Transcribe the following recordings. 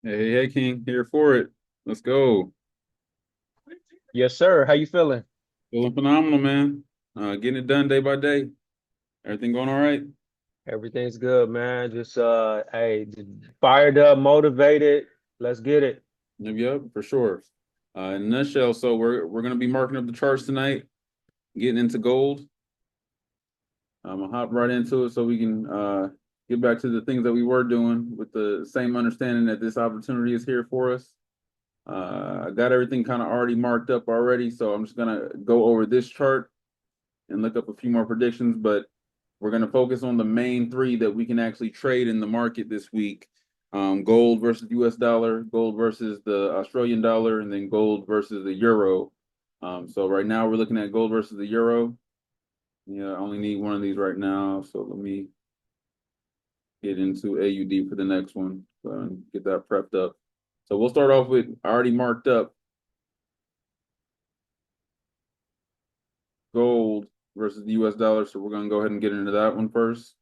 Hey, King, here for it. Let's go. Yes, sir. How you feeling? Feeling phenomenal, man. Getting it done day by day. Everything going all right? Everything's good, man. Just hey, just fired up, motivated. Let's get it. Yep, for sure. In a nutshell, so we're gonna be marking up the charts tonight, getting into gold. I'm gonna hop right into it so we can get back to the things that we were doing with the same understanding that this opportunity is here for us. I got everything kind of already marked up already, so I'm just gonna go over this chart and look up a few more predictions, but we're going to focus on the main three that we can actually trade in the market this week. Gold versus US dollar, gold versus the Australian dollar, and then gold versus the euro. So right now we're looking at gold versus the euro. Yeah, I only need one of these right now. So let me get into AUD for the next one and get that prepped up. So we'll start off with I already marked up gold versus the US dollar. So we're going to go ahead and get into that one first.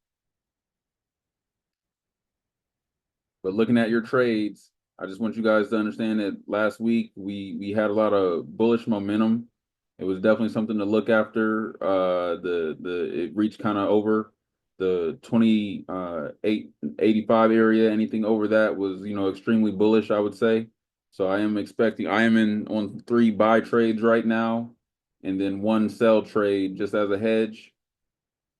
But looking at your trades, I just want you guys to understand that last week we had a lot of bullish momentum. It was definitely something to look after. The it reached kind of over the 2885 area. Anything over that was, extremely bullish, I would say. So I am in on three buy trades right now, and then one sell trade just as a hedge.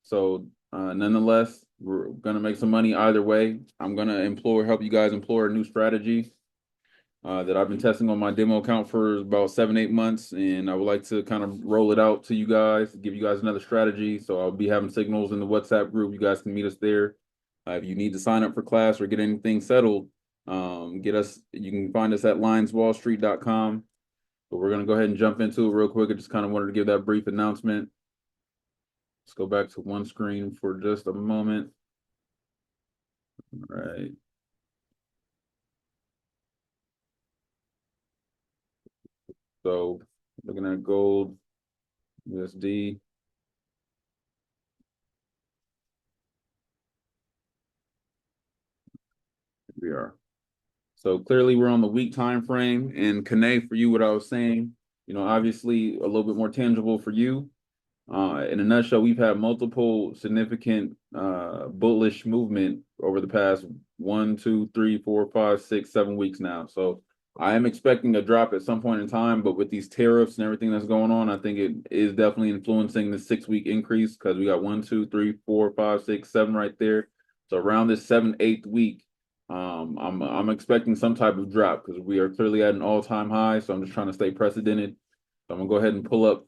So nonetheless, we're gonna make some money either way. I'm gonna help you guys implore a new strategy that I've been testing on my demo account for about 7, 8 months, and I would like to kind of roll it out to you guys, give you guys another strategy. So I'll be having signals in the WhatsApp group. You guys can meet us there. If you need to sign up for class or get anything settled, get us. You can find us at lionswallstreet.com. But we're gonna go ahead and jump into it real quick. I just kind of wanted to give that brief announcement. Let's go back to one screen for just a moment. All right. So looking at gold, USD, we are. So clearly we're on the week time frame. And Kane, for you, what I was saying, obviously a little bit more tangible for you. In a nutshell, we've had multiple significant bullish movement over the past 1, 2, 3, 4, 5, 6, 7 weeks now. So I am expecting a drop at some point in time, but with these tariffs and everything that's going on, I think it is definitely influencing the 6 week increase because we got 1, 2, 3, 4, 5, 6, 7 right there. So around this seventh, eighth week, I'm expecting some type of drop because we are clearly at an all time high. So I'm just trying to stay precedented. So I'm gonna go ahead and pull up.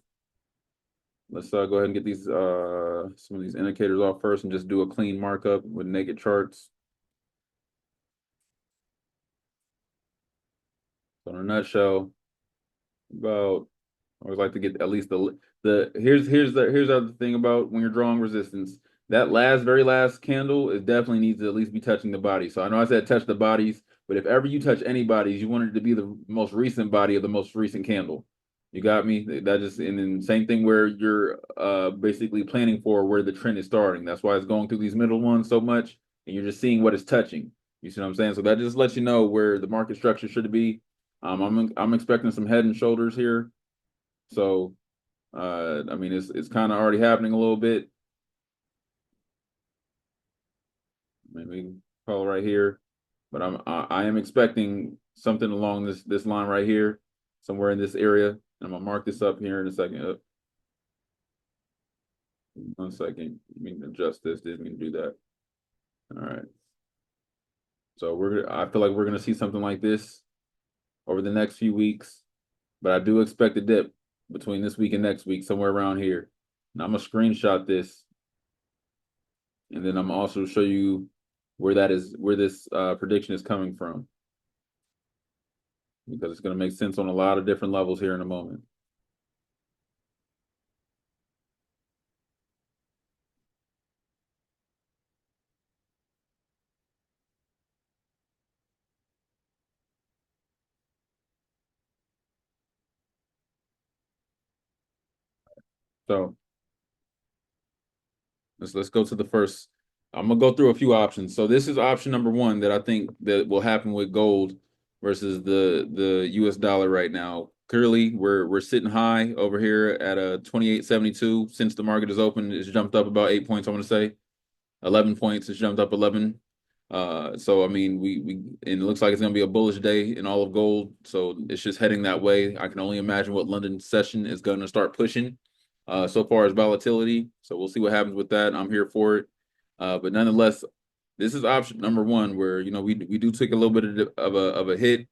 Let's go ahead and get these some of these indicators off first and just do a clean markup with naked charts. So in a nutshell, about I always like to get at least the here's the other thing about when you're drawing resistance. That very last candle, it definitely needs to at least be touching the body. So I know I said touch the bodies, but if ever you touch any bodies, you want it to be the most recent body of the most recent candle. You got me? That just and then same thing where you're basically planning for where the trend is starting. That's why it's going through these middle ones so much, and you're just seeing what it's touching. You see what I'm saying? So that just lets you know where the market structure should be. I'm expecting some head and shoulders here. So I mean, it's kind of already happening a little bit. Maybe call it right here, but I am expecting something along this line right here, somewhere in this area. And I'm gonna mark this up here in a second. 1 second. Let me adjust this. Didn't mean to do that. All right. So I feel like we're gonna see something like this over the next few weeks, but I do expect a dip between this week and next week, somewhere around here. And I'm gonna screenshot this, and then I'm also show you where this prediction is coming from because it's going to make sense on a lot of different levels here in a moment. So let's go to the first. I'm gonna go through a few options. So this is option number one that I think that will happen with gold versus the US dollar right now. Clearly, we're sitting high over here at a 28.72 since the market is open. It's jumped up about 8 points, I want to say. 11 points. It's jumped up 11. So I mean, we and it looks like it's going to be a bullish day in all of gold. So it's just heading that way. I can only imagine what London session is going to start pushing. So far as volatility. So we'll see what happens with that. I'm here for it. But nonetheless, this is option number one, where we do take a little bit of a hit.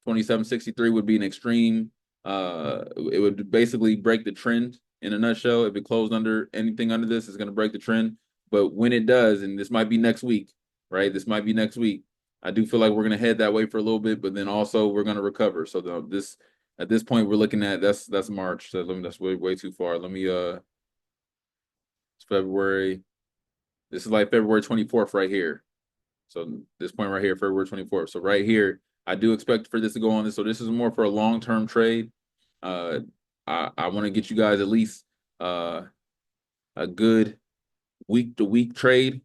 27.63 would be an extreme. It would basically break the trend in a nutshell. If it closed under anything under this, it's going to break the trend. But when it does, and this might be next week, right? This might be next week. I do feel like we're going to head that way for a little bit, but then also we're going to recover. So this at this point we're looking at that's March. So that's way too far. Let me it's February. This is like February 24th right here. So this point right here, February 24th. So right here, I do expect for this to go on this. So this is more for a long-term trade. Uh I want to get you guys at least a good week to week trade.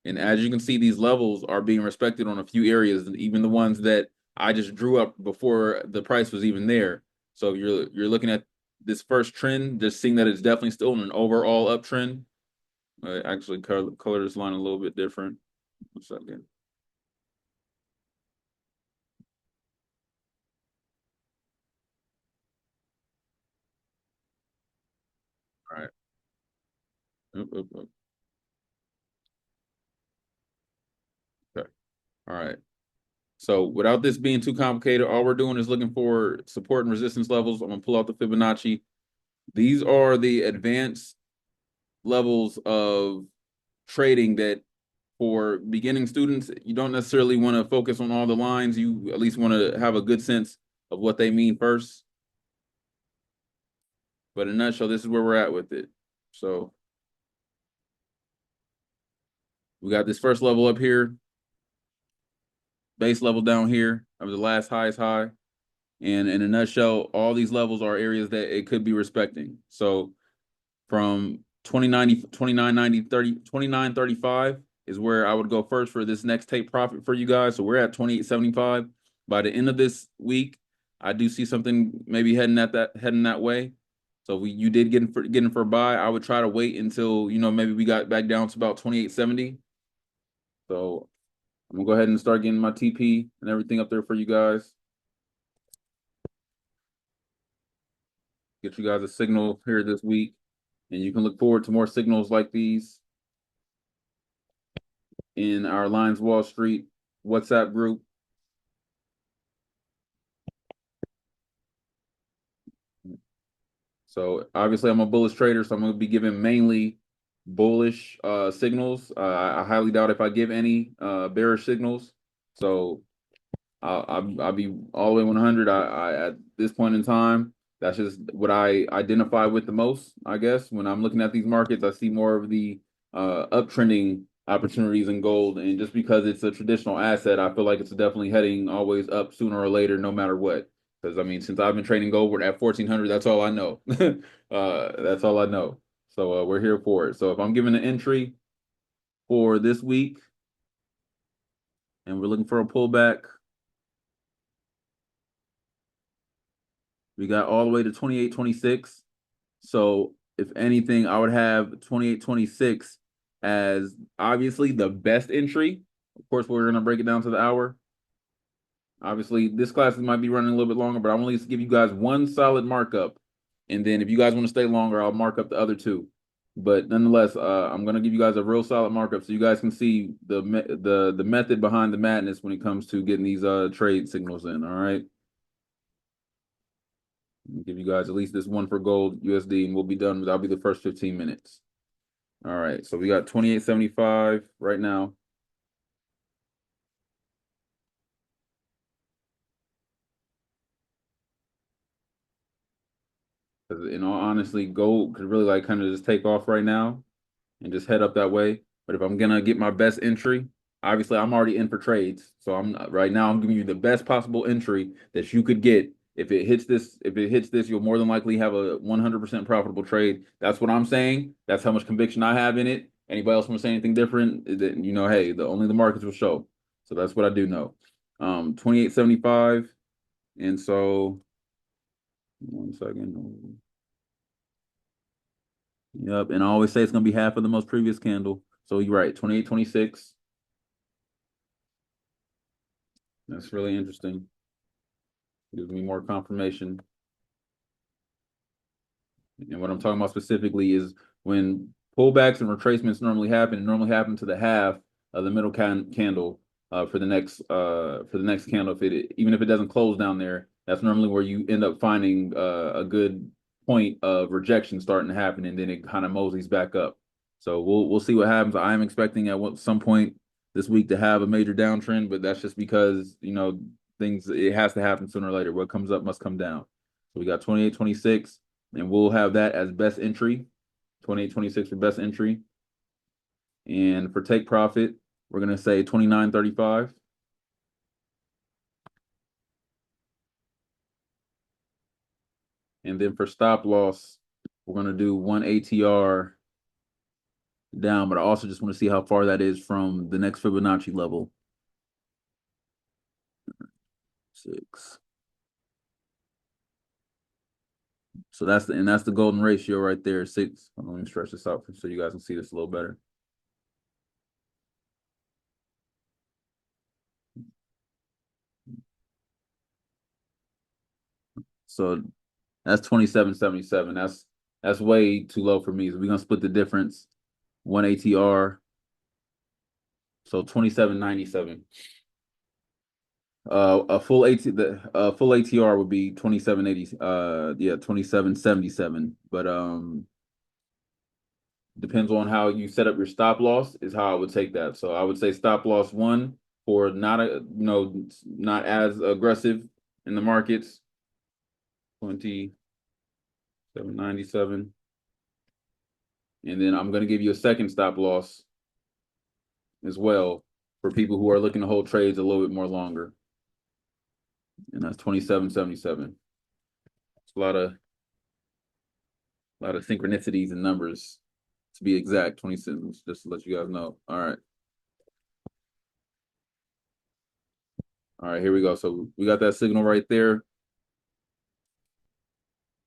And as you can see, these levels are being respected on a few areas, even the ones that I just drew up before the price was even there. So you're looking at this first trend, just seeing that it's definitely still in an overall uptrend. Actually, color this line a little bit different. 1 second. All right. Oop, oop, oop. Okay. All right. So without this being too complicated, all we're doing is looking for support and resistance levels. I'm gonna pull out the Fibonacci. These are the advanced levels of trading that for beginning students, you don't necessarily want to focus on all the lines. You at least want to have a good sense of what they mean first. But in a nutshell, this is where we're at with it. So we got this first level up here, base level down here of the last highest high. And in a nutshell, all these levels are areas that it could be respecting. So from 2090, 2990, 30, 2935 is where I would go first for this next tape profit for you guys. So we're at 2875. By the end of this week, I do see something maybe heading that way. So you did get in for a buy. I would try to wait until maybe we got back down to about 2870. So I'm gonna go ahead and start getting my TP and everything up there for you guys. Get you guys a signal here this week, and you can look forward to more signals like these in our Lines Wall Street WhatsApp group. So obviously I'm a bullish trader, so I'm going to be giving mainly bullish signals. I highly doubt if I give any bearish signals. So I'll be all the way 100. I at this point in time, that's just what I identify with the most, I guess. When I'm looking at these markets, I see more of the uptrending opportunities in gold, and just because it's a traditional asset, I feel like it's definitely heading always up sooner or later, no matter what. Because I mean, since I've been trading gold, we're at 1400. That's all I know. That's all I know. So we're here for it. So if I'm giving an entry for this week, and we're looking for a pullback. We got all the way to 28.26. So if anything, I would have 28.26 as obviously the best entry. Of course, we're going to break it down to the hour. Obviously, this class might be running a little bit longer, but I'm only to give you guys one solid markup. And then if you guys want to stay longer, I'll mark up the other two. But nonetheless, I'm going to give you guys a real solid markup so you guys can see the method behind the madness when it comes to getting these trade signals in. All right. I'll give you guys at least this one for gold USD, and we'll be done. That'll be the first 15 minutes. All right, so we got 28.75 right now. Because in all honesty, gold could really like kind of just take off right now and just head up that way. But if I'm gonna get my best entry, obviously I'm already in for trades. So I'm right now I'm giving you the best possible entry that you could get. If it hits this, you'll more than likely have a 100% profitable trade. That's what I'm saying. That's how much conviction I have in it. Anybody else want to say anything different? Then hey, only the markets will show. So that's what I do know. 28.75, and so 1 second. Yep, and I always say it's gonna be half of the most previous candle. So you're right, 28.26. That's really interesting. Gives me more confirmation. And what I'm talking about specifically is when pullbacks and retracements normally happen, it normally happen to the half of the middle candle for the next candle. If it even if it doesn't close down there, that's normally where you end up finding a good point of rejection starting to happen, and then it kind of moseys back up. So we'll see what happens. I am expecting some point this week to have a major downtrend, but that's just because things, it has to happen sooner or later. What comes up must come down. So we got 28.26, and we'll have that as best entry, 28.26 for best entry. And for take profit, we're gonna say 29.35. And then for stop loss, we're gonna do one ATR down, but I also just want to see how far that is from the next Fibonacci level. 6. So that's the golden ratio right there, 6. Let me stretch this out so you guys can see this a little better. So that's 27.77. That's way too low for me. So we're gonna split the difference. One ATR. So 27.97. A full ATR would be 27.80. Yeah, 27.77. But depends on how you set up your stop loss is how I would take that. So I would say stop loss 1 for not as aggressive in the markets. 27.97. And then I'm gonna give you a second stop loss as well for people who are looking to hold trades a little bit more longer. And that's 27.77. It's a lot of synchronicities and numbers to be exact. 27, just to let you guys know. All right. All right, here we go. So we got that signal right there.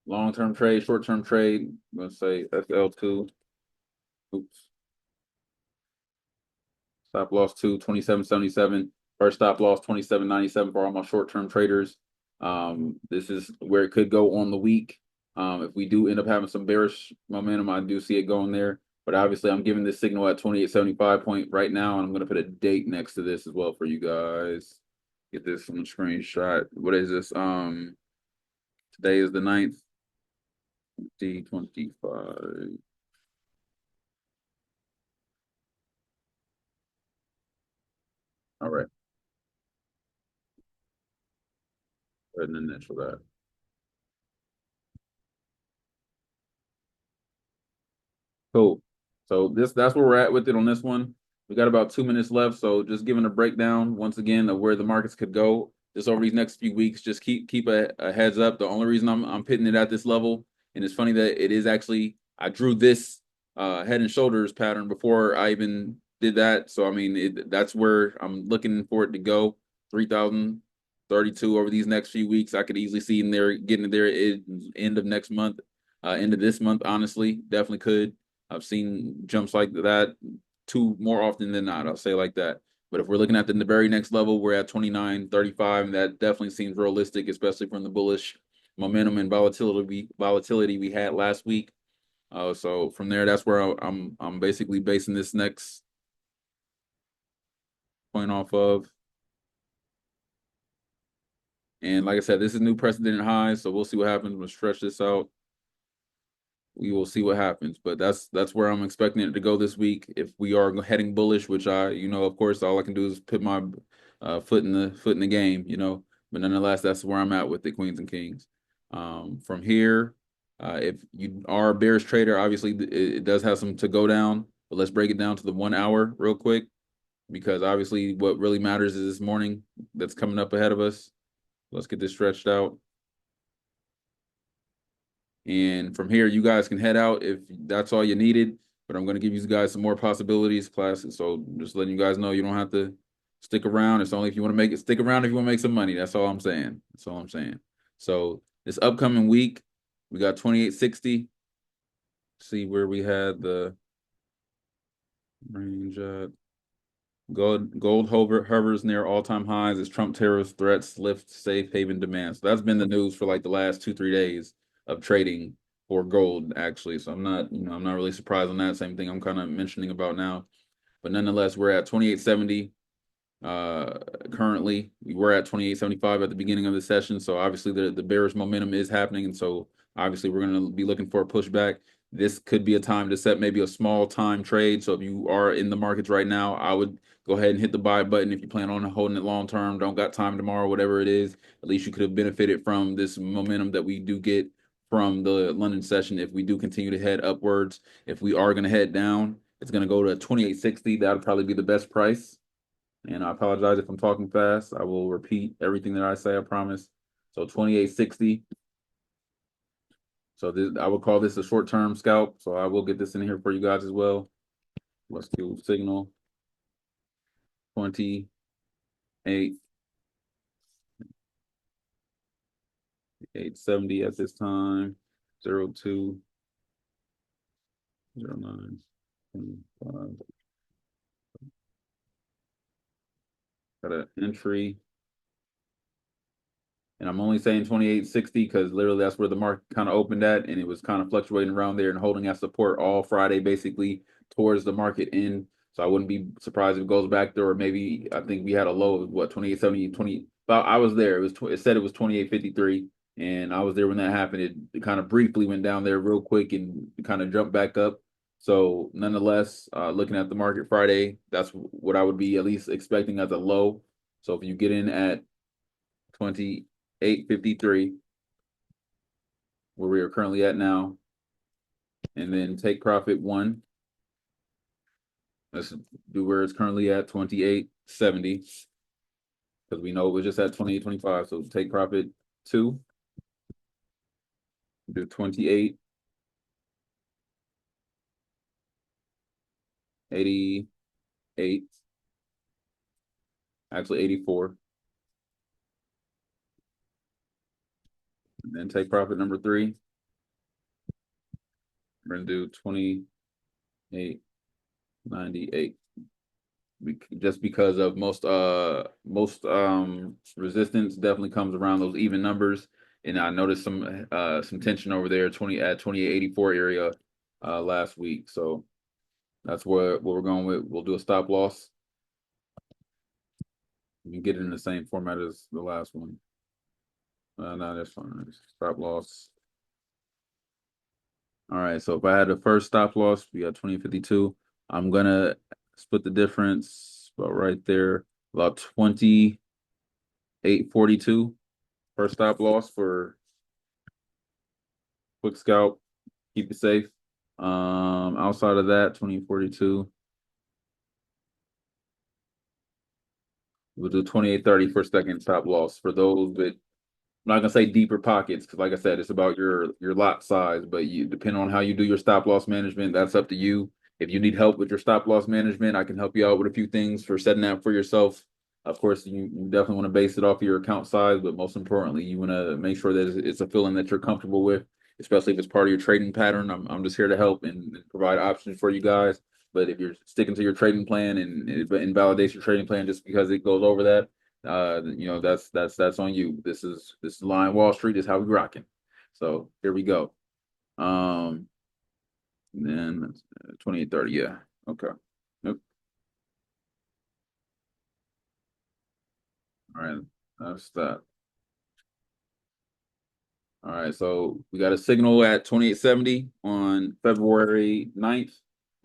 Long-term trade, short-term trade. I'm gonna say FL2. Oops. Stop loss 2, 27.77. First stop loss 27.97 for all my short-term traders. This is where it could go on the week. If we do end up having some bearish momentum, I do see it going there. But obviously, I'm giving this signal at 28.75 point right now, and I'm going to put a date next to this as well for you guys. Get this on the screenshot. What is this? Today is the 9th, 2025. All right. Go ahead and initial that. Cool. So that's where we're at with it on this one. We got about 2 minutes left, so just giving a breakdown once again of where the markets could go just over these next few weeks. Just keep a heads up. The only reason I'm pitting it at this level, and it's funny that it is actually I drew this head and shoulders pattern before I even did that. So I mean that's where I'm looking for it to go. 3,032 over these next few weeks. I could easily see in there getting there end of next month, end of this month. Honestly, definitely could. I've seen jumps like that more often than not. I'll say like that. But if we're looking at the very next level, we're at 29.35, and that definitely seems realistic, especially from the bullish momentum and volatility we had last week. So from there, that's where I'm basically basing this next point off of. And like I said, this is new precedent high, so we'll see what happens. We'll stretch this out. We will see what happens, but that's where I'm expecting it to go this week. If we are heading bullish, which of course, all I can do is put my foot in the game, But nonetheless, that's where I'm at with the Queens and Kings. From here, if you are a bearish trader, obviously it does have some to go down, but let's break it down to the 1 hour real quick, because obviously what really matters is this morning that's coming up ahead of us. Let's get this stretched out. And from here, you guys can head out if that's all you needed. but I'm going to give you guys some more possibilities, classes. So just letting you guys know you don't have to stick around. It's only if you want to make it, stick around if you want to make some money. That's all I'm saying. That's all I'm saying. So this upcoming week, we got 2860. See where we had the range at. Gold hovers near all-time highs as Trump terrorist threats lift safe haven demand. So that's been the news for like the last 2-3 days of trading for gold, actually. So I'm not really surprised on that. Same thing I'm kind of mentioning about now. But nonetheless, we're at 2870 currently. We were at 2875 at the beginning of the session. So obviously the bearish momentum is happening. And so obviously we're going to be looking for a pushback. This could be a time to set maybe a small time trade. So if you are in the markets right now, I would go ahead and hit the buy button. If you plan on holding it long term, don't got time tomorrow, whatever it is, at least you could have benefited from this momentum that we do get from the London session. If we do continue to head upwards, if we are going to head down, it's going to go to 2860. That would probably be the best price. And I apologize if I'm talking fast. I will repeat everything that I say, I promise. So 2860. So this, I would call this a short-term scalp. So I will get this in here for you guys as well. Let's do signal 28 870 at this time. 02 09 25. Got an entry. And I'm only saying 2860 because literally that's where the market kind of opened at, and it was kind of fluctuating around there and holding at support all Friday, basically towards the market end. So I wouldn't be surprised if it goes back there, or maybe I think we had a low of what 2870, 20. But I was there. It said it was 2853, and I was there when that happened. It kind of briefly went down there real quick and kind of jumped back up. So nonetheless, looking at the market Friday, that's what I would be at least expecting as a low. So if you get in at 2853, where we are currently at now, and then take profit 1. Let's do where it's currently at 2870, because we know it was just at 2825. So take profit 2, do 2888, actually 84, and then take profit number 3. We're gonna do 2898. Just because of most resistance definitely comes around those even numbers, and I noticed some tension over there 2884 area last week. So that's what we're going with. We'll do a stop loss. You can get it in the same format as the last one. No, that's fine. Stop loss. All right, so if I had the first stop loss, we got 2052. I'm gonna split the difference about right there, about 2842 first stop loss for quick scalp. Keep it safe. Outside of that, 2042. We'll do 2830 for second stop loss for those that I'm not gonna say deeper pockets because, like I said, it's about your lot size. But you, depending on how you do your stop loss management, that's up to you. If you need help with your stop loss management, I can help you out with a few things for setting that for yourself. Of course, you definitely want to base it off of your account size, but most importantly, you want to make sure that it's a feeling that you're comfortable with, especially if it's part of your trading pattern. I'm just here to help and provide options for you guys. But if you're sticking to your trading plan and it invalidates your trading plan just because it goes over that, that's on you. This is Lion Wall Street. This is how we rocking. So here we go. Then 2830. Yeah. Okay. Nope. All right. That's that. All right. So we got a signal at 2870 on February 9th.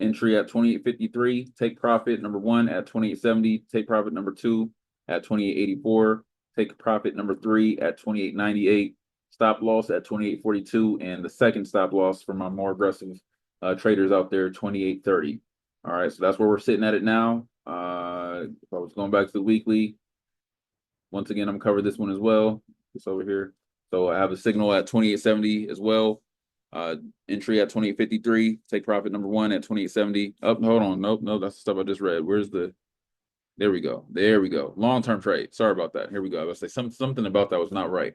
Entry at 2853. Take profit number 1 at 2870. Take profit number 2 at 2884. Take profit number 3 at 2898. Stop loss at 2842. And the second stop loss for my more aggressive traders out there, 2830. All right. So that's where we're sitting at it now. If I was going back to the weekly, once again, I'm gonna cover this one as well. It's over here. So I have a signal at 2870 as well. Entry at 28.53. Take profit number one at 28.70. Up, hold on. Nope, no, that's the stuff I just read. Where's the there we go. There we go. Long-term trade. Sorry about that. Here we go. I was say something about that was not right.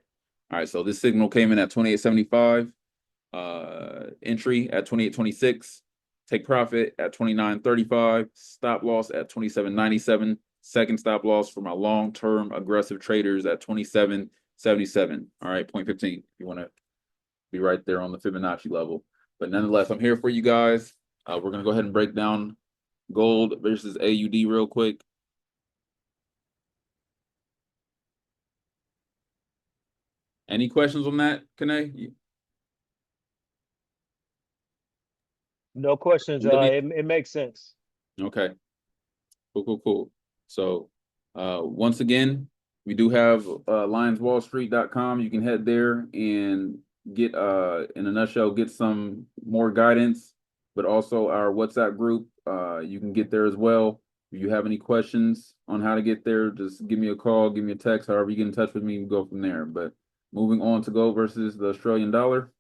All right, so this signal came in at 28.75. Entry at 28.26. Take profit at 29.35. Stop loss at 27.97. Second stop loss for my long-term aggressive traders at 27.77. All right, 0.15. If you want to be right there on the Fibonacci level. But nonetheless, I'm here for you guys. We're gonna go ahead and break down gold versus AUD real quick. Any questions on that, Kane? No questions. Really? It makes sense. Okay. Cool. So, once again, we do have lionswallstreet.com. You can head there and get, in a nutshell, get some more guidance, but also our WhatsApp group. You can get there as well. If you have any questions on how to get there, just give me a call, give me a text, however you get in touch with me, we go from there. But moving on to gold versus the Australian dollar.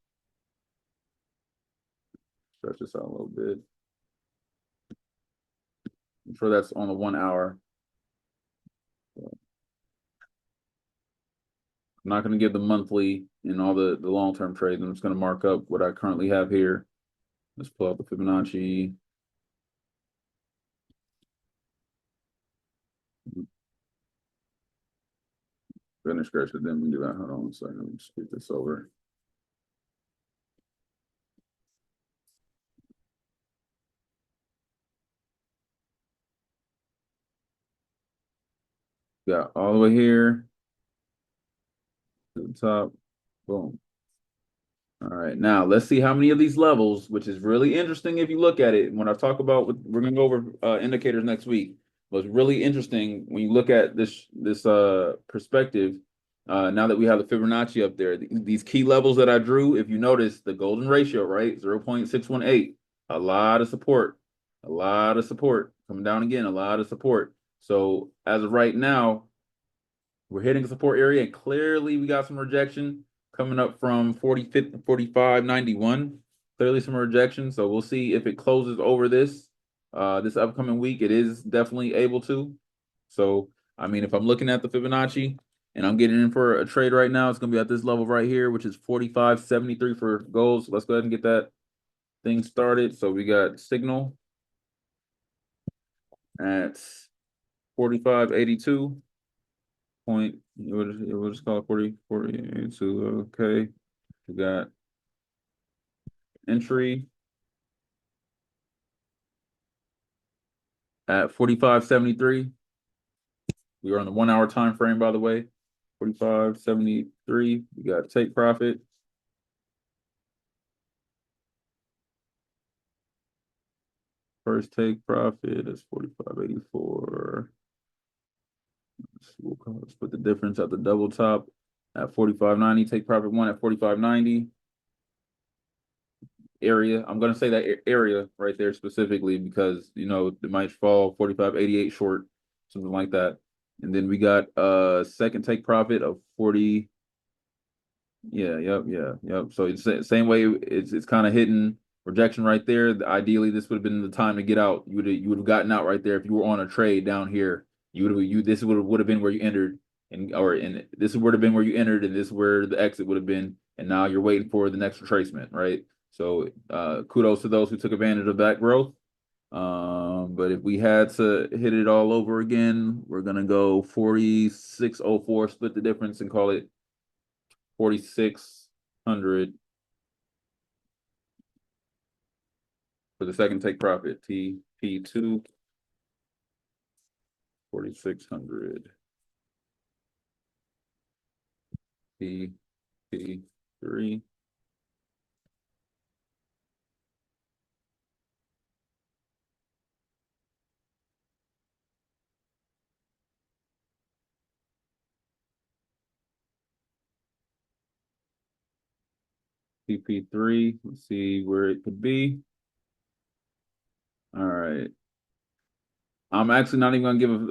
Stretch this out a little bit. I'm sure that's on the 1 hour. I'm not going to give the monthly and all the long-term trades. I'm just going to mark up what I currently have here. Let's pull out the Fibonacci. Finish scratch it, then we do that. Hold on one second. Let me scoot this over. Got all the way here to the top. Boom. All right, now let's see how many of these levels, which is really interesting if you look at it. When I talk about, we're gonna go over indicators next week. What's really interesting when you look at this perspective, now that we have the Fibonacci up there, these key levels that I drew, if you notice the golden ratio, right, 0.618, a lot of support, coming down again, a lot of support. So as of right now, we're hitting a support area, and clearly we got some rejection coming up from 45.91. Clearly some rejection. So we'll see if it closes over this upcoming week. It is definitely able to. So I mean, if I'm looking at the Fibonacci and I'm getting in for a trade right now, it's gonna be at this level right here, which is 45.73 for gold. So let's go ahead and get that thing started. So we got signal at 45.82. We'll just call it 40.82. Okay. We got entry at 45.73. We are on the 1 hour time frame, by the way. 45.73. We got take profit. First take profit is 45.84. Let's put the difference at the double top at 45.90. Take profit one at 45.90. Area. I'm gonna say that area right there specifically because it might fall 45.88 short, something like that. And then we got second take profit of 40. Yeah, yep. So it's the same way it's kind of hitting rejection right there. Ideally, this would have been the time to get out. You would have gotten out right there if you were on a trade down here. This would have been where you entered and this would have been where you entered and this is where the exit would have been. And now you're waiting for the next retracement, right? So kudos to those who took advantage of that growth. But if we had to hit it all over again, we're gonna go 46.04, split the difference and call it 4,600 for the second take profit. TP2, 4,600. TP3. TP3. Let's see where it could be. All right. I'm actually not even gonna give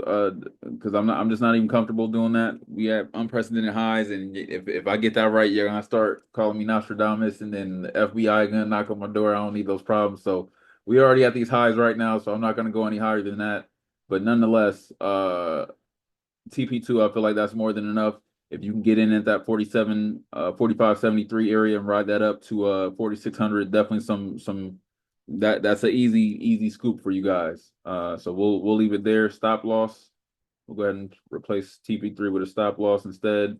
because I'm just not even comfortable doing that. We have unprecedented highs, and if I get that right, you're gonna start calling me Nostradamus, and then the FBI gonna knock on my door. I don't need those problems. So we already at these highs right now, so I'm not gonna go any higher than that. But nonetheless, TP2, I feel like that's more than enough. If you can get in at that 47, 45.73 area and ride that up to 4600, definitely some that's an easy scoop for you guys. So we'll leave it there. Stop loss. We'll go ahead and replace TP3 with a stop loss instead.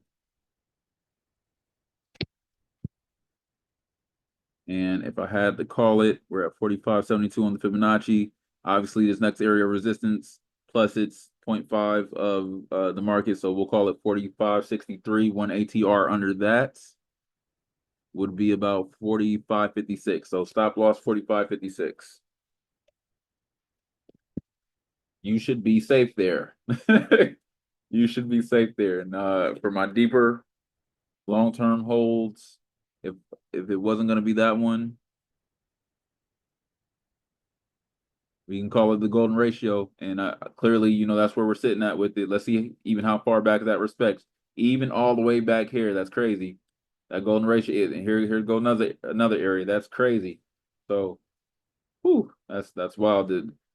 And if I had to call it, we're at 45.72 on the Fibonacci. Obviously, this next area of resistance, plus it's zero point 0.5 of the market. So we'll call it 45.63. One ATR under that would be about 45.56. So stop loss 45.56. You should be safe there. You should be safe there. And for my deeper long-term holds, if if it wasn't going to be that one, we can call it the golden ratio, and clearly, that's where we're sitting at with it. Let's see even how far back that respects. Even all the way back here, that's crazy. That golden ratio is, and here go another area. That's crazy. So, whew, that's wild.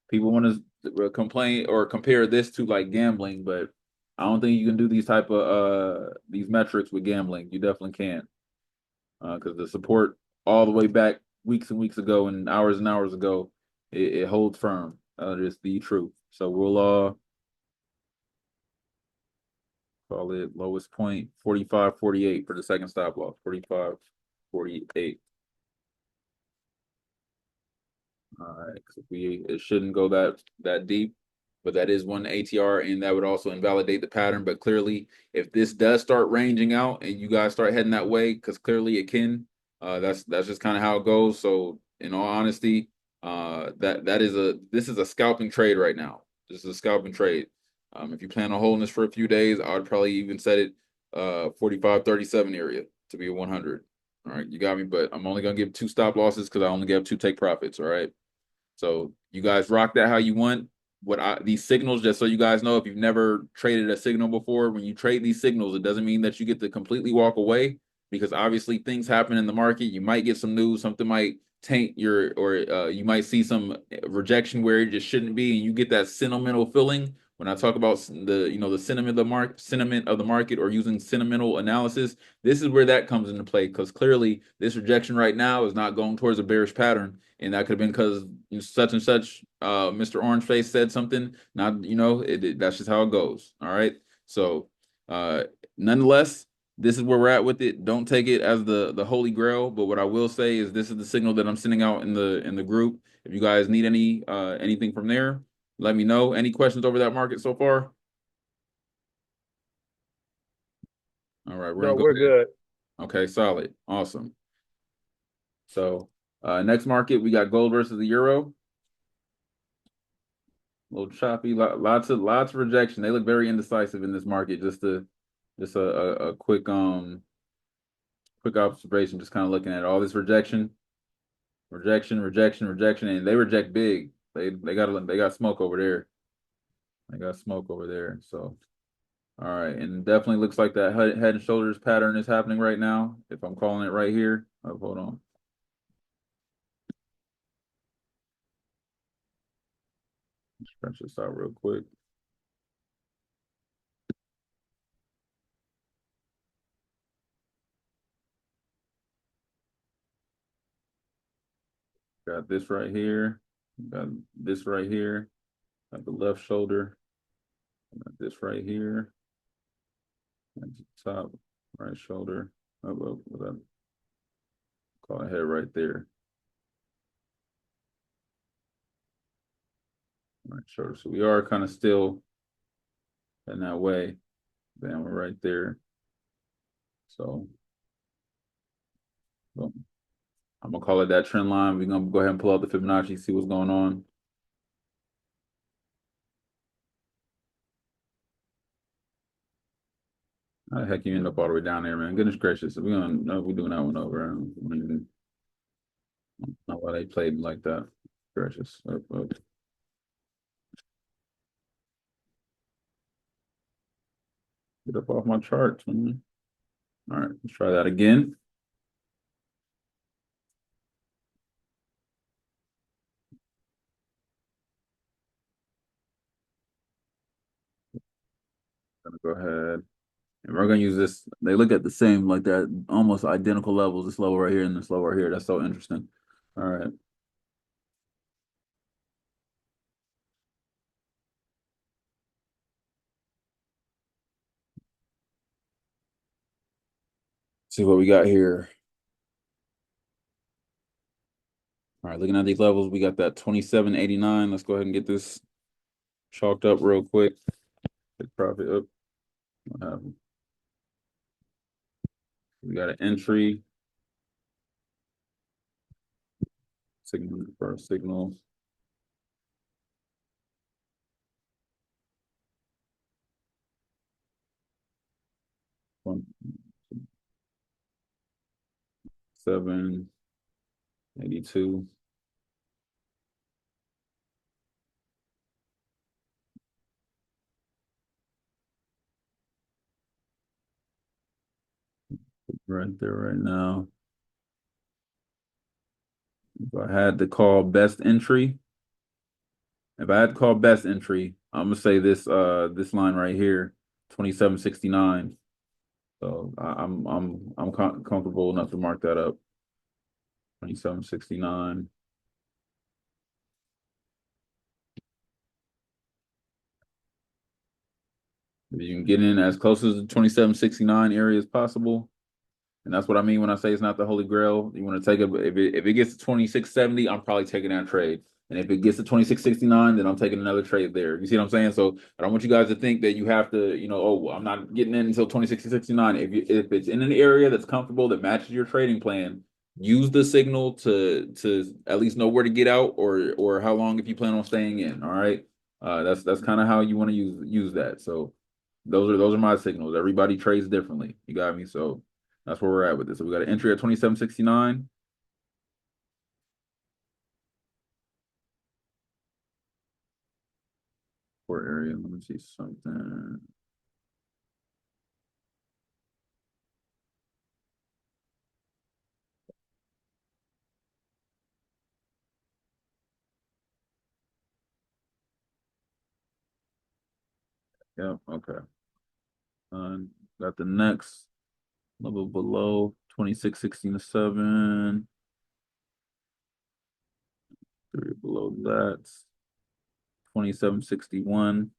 People want to complain or compare this to like gambling, but I don't think you can do these type of these metrics with gambling. You definitely can't, because the support all the way back weeks and weeks ago and hours ago, it holds firm. Just the truth. So we'll call it lowest point 45.48 for the second stop loss. 45.48. All right, it shouldn't go that deep, but that is one ATR, and that would also invalidate the pattern. But clearly, if this does start ranging out and you guys start heading that way, because clearly it can, that's just kind of how it goes. So, in all honesty, this is a scalping trade right now. This is a scalping trade. If you plan on holding this for a few days, I would probably even set it 45.37 area to be a 100. All right, you got me, but I'm only gonna give two stop losses because I only give two take profits. All right. So you guys rock that how you want. These signals, just so you guys know, if you've never traded a signal before, when you trade these signals, it doesn't mean that you get to completely walk away, because obviously things happen in the market. You might get some news, something might taint or you might see some rejection where it just shouldn't be, and you get that sentimental feeling. When I talk about the sentiment of the market, or using sentimental analysis, this is where that comes into play, because clearly this rejection right now is not going towards a bearish pattern, and that could have been because such and such, Mr. Orange Face said something. Not, that's just how it goes. All right. So, uh, nonetheless, this is where we're at with it. Don't take it as the holy grail, but what I will say is this is the signal that I'm sending out in the group. If you guys need anything from there, let me know. Any questions over that market so far? All right, we're No, gonna go we're ahead. good. Okay, solid, awesome. So, next market we got gold versus the euro. A little choppy, lots of rejection. They look very indecisive in this market. Just a quick observation. Just kind of looking at all this rejection, and they reject big. They got smoke over there. They got smoke over there. So all right, and definitely looks like that head and shoulders pattern is happening right now. If I'm calling it right here, hold on. Stretch this out real quick. Got this right here. Got this right here. Got the left shoulder. Got this right here. That's the top right shoulder. That call it head right there. Right shoulder. So we are kind of still in that way. Then we're right there. So boom. I'm gonna call it that trend line. We're gonna go ahead and pull out the Fibonacci, see what's going on. How the heck you end up all the way down there, man? Goodness gracious. We're doing that one over. I don't even know why they played like that. Gracious. Up. Get up off my chart. Man. All right, let's try that again. Gonna go ahead. And we're gonna use this. They look at the same, like that, almost identical levels. This level right here and this level right here. That's so interesting. All right. See what we got here. All right, looking at these levels, we got that 27.89. Let's go ahead and get this chalked up real quick. Take profit up. We got an entry. Signal for signal. One, 7.82. Right there, right now. If I had to call best entry, I'm gonna say this line right here, 27.69. So I'm comfortable enough to mark that up. 27.69. If you can get in as close as the 27.69 area as possible. And that's what I mean when I say it's not the holy grail. You want to take it if it gets to 26.70, I'm probably taking that trade. And if it gets to 26.69, then I'm taking another trade there. You see what I'm saying? So I don't want you guys to think that you have to, oh, I'm not getting in until 26.69. If it's in an area that's comfortable that matches your trading plan, use the signal to at least know where to get out or how long if you plan on staying in. All right. That's kind of how you want to use that. So those are my signals. Everybody trades differently. You got me? So that's where we're at with this. So we got an entry at 27.69. Core area. Let me see something. Yeah, okay. Got the next level below 26.67. Three below that. 27.61.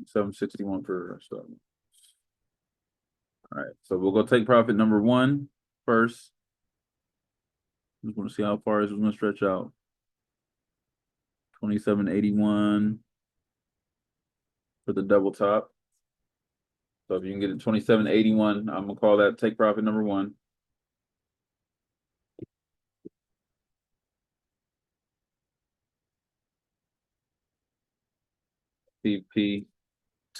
761 for so. All right. So we'll go take profit number one first. Just want to see how far this is going to stretch out. 27.81 for the double top. So if you can get it 27.81, I'm gonna call that take profit number one. CP2.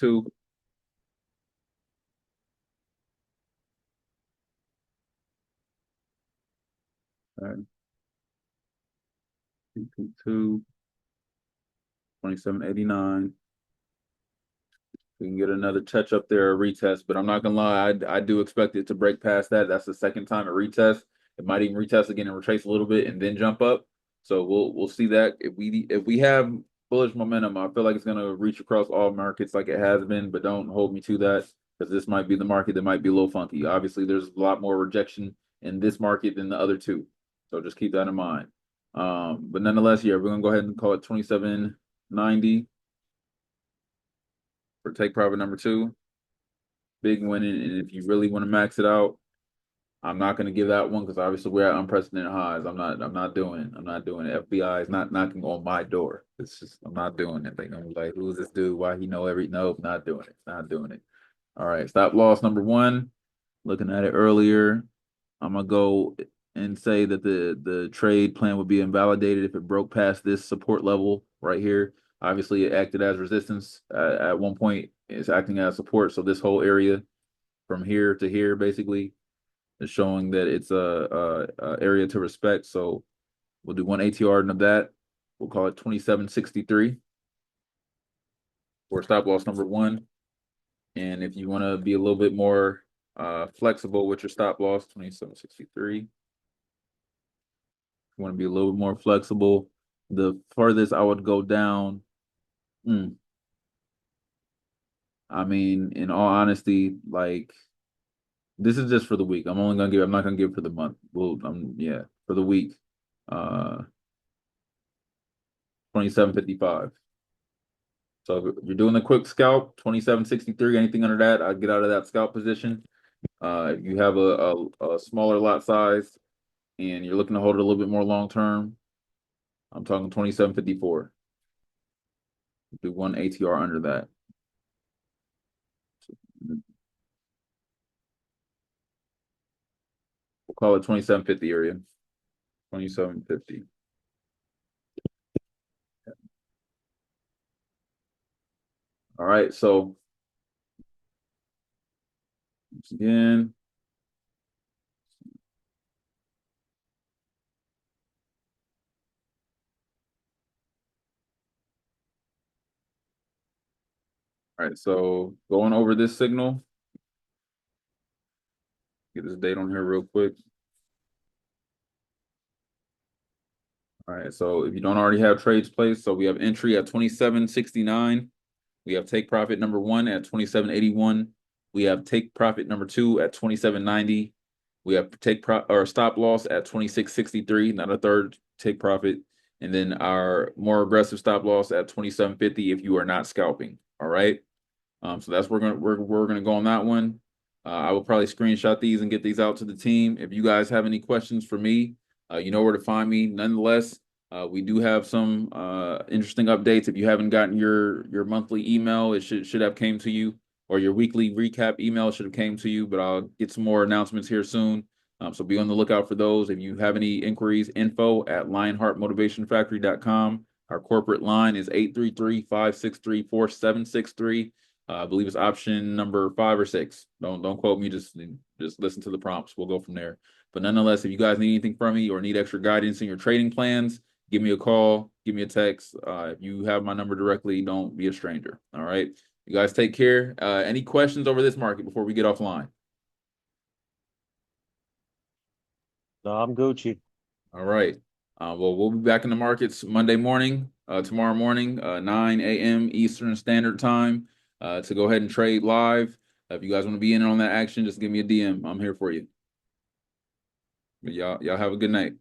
All right. CP2, 27.89. We can get another touch up there, a retest, but I'm not gonna lie, I do expect it to break past that. That's the second time it retest. It might even retest again and retrace a little bit and then jump up. So we'll see that if we have bullish momentum, I feel like it's gonna reach across all markets like it has been, but don't hold me to that because this might be the market that might be a little funky. Obviously, there's a lot more rejection in this market than the other two. So just keep that in mind. But nonetheless, yeah, we're gonna go ahead and call it 27.90 for take profit number two. Big win. And if you really want to max it out, I'm not going to give that one because obviously we're at unprecedented highs. I'm not doing it. I'm not doing it. FBI is not knocking on my door. It's just I'm not doing it. They're gonna be like, who's this dude? Why he know every nope, not doing it. Not doing it. All right. Stop loss number one. Looking at it earlier. I'm gonna go and say that the trade plan would be invalidated if it broke past this support level right here. Obviously, it acted as resistance at one point. It's acting as support. So this whole area from here to here basically is showing that it's a area to respect. So we'll do one ATR of that. We'll call it 27.63. for stop loss number one. And if you want to be a little bit more flexible with your stop loss, 2763. You want to be a little bit more flexible. The furthest I would go down, mm, I mean, in all honesty, like this is just for the week. I'm not gonna give for the month. Well, yeah, for the week. 2755. So if you're doing the quick scalp, 2763, anything under that, I'd get out of that scalp position. If you have a smaller lot size and you're looking to hold it a little bit more long term, I'm talking 2754. Do one ATR under that. We'll call it 2750 area. 2750. All right, so once again, all right, so going over this signal, get this date on here real quick. All right, so if you don't already have trades placed, so we have entry at 2769. We have take profit number one at 2781. We have take profit number two at 2790. We have stop loss at 2663, not a third take profit. And then our more aggressive stop loss at 2750 if you are not scalping. All right. So that's we're gonna go on that one. I will probably screenshot these and get these out to the team. If you guys have any questions for me, you know where to find me. Nonetheless, we do have some interesting updates. If you haven't gotten your monthly email, it should have came to you, or your weekly recap email should have came to you. But I'll get some more announcements here soon. So be on the lookout for those. If you have any inquiries, info@lionheartmotivationfactory.com. Our corporate line is 833-563-4763. I believe it's option number 5 or 6. Don't quote me. Just listen to the prompts. We'll go from there. But nonetheless, if you guys need anything from me or need extra guidance in your trading plans, give me a call, give me a text. If you have my number directly, don't be a stranger. All right. You guys take care. Any questions over this market before we get offline? No, I'm Gucci. All right. Well, we'll be back in the markets Monday morning, tomorrow morning, 9 a.m. Eastern Standard Time, to go ahead and trade live. If you guys want to be in on that action, just give me a DM. I'm here for you. But y'all have a good night.